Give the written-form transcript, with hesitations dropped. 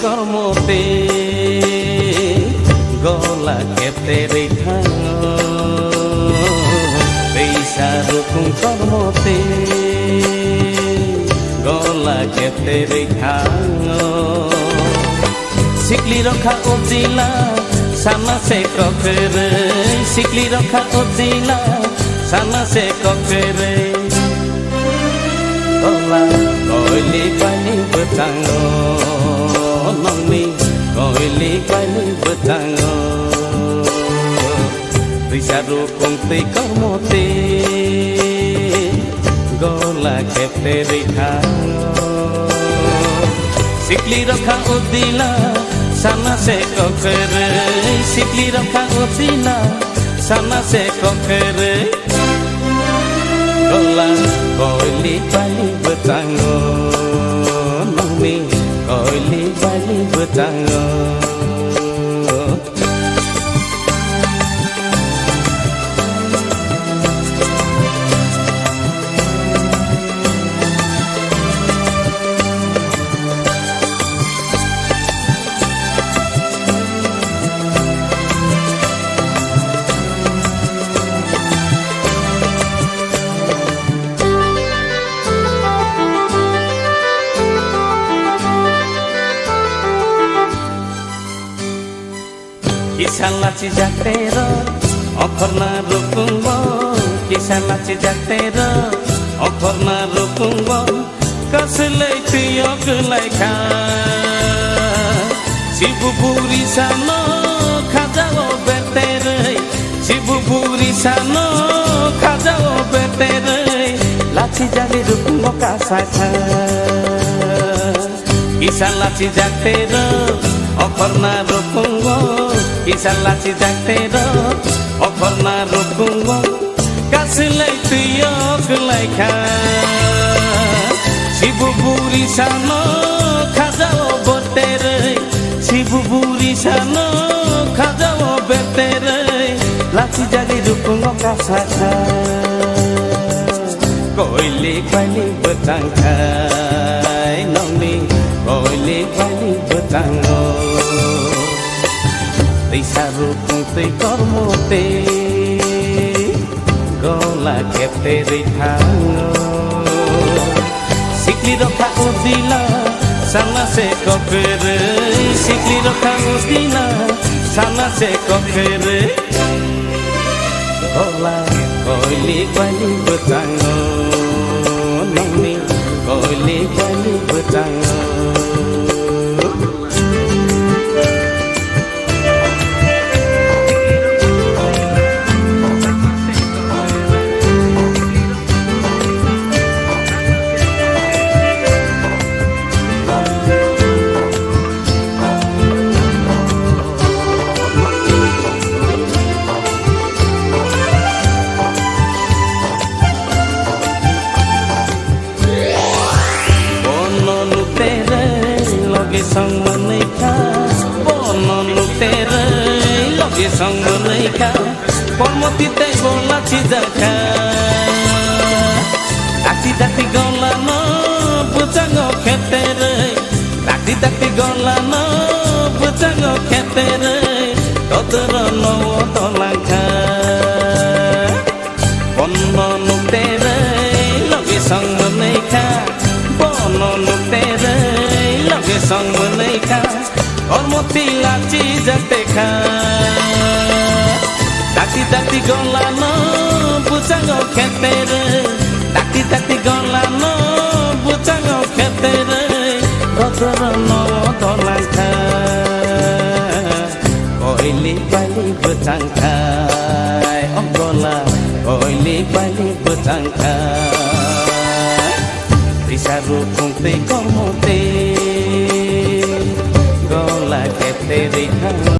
কর্মতে গলা খেতে রেখা পেশারুকুম কর্মতে গলা খেতে রেখা শিকলি রখা উজিলা সানা সে ককরে শিকলি রখা উজিলা সানা সে ককরে গলা কইলি পানি বতাঙ্গ নমি কইলি পানি বতাঙ্গ বিসারু কুমতে কর্মতে গলা খেতে রেখা শিকলি রখা উদিলা সানা সে ককরে শিকলি রখা উদিলা সানা সে ককরে গলা কইলি পানি বতাঙ্গ নমি কইলি পানি বতাঙ্গ Kisah laci jaktero okorna rukungbo Kisah laci jaktero okorna rukungbo Kaselai tiyo kelai ka Sibu buri sano kajao betere Sibu buri sano kajao betere Laci jali rukungbo kasaka Kisah laci jaktero okorna rukungbo Kisah laci jaktero okorna rukungbo Kaselai tiyo kelai ka Sibu buri sano kajao betere Sibu buri sano kajao betere Laci jali rukungbo kasaka Koili kwali betangkai noni Koili kwali betango Risaru kungte kormote Gola kepte rithango Sikli rokha udila Sana se kokere Sikli rokha udila Sana se kokere Gola koili kwali betango Noni koili kwali betango Sang menika bonon tere loge sang menika pormoti te bola cidaka dati dati gola no pucango ketere dati dati gola no pucango ketere todoro no tolaka bonon tere loge sang menika bonon tere Sang menika ormoti laci jakteka Dati dati golano pucango ketere Dati dati golano pucango ketere Rodoro no dolangka Koili bali betangkai Ogola koili bali betangkai Risaru kungte kormote Gola kepte rithango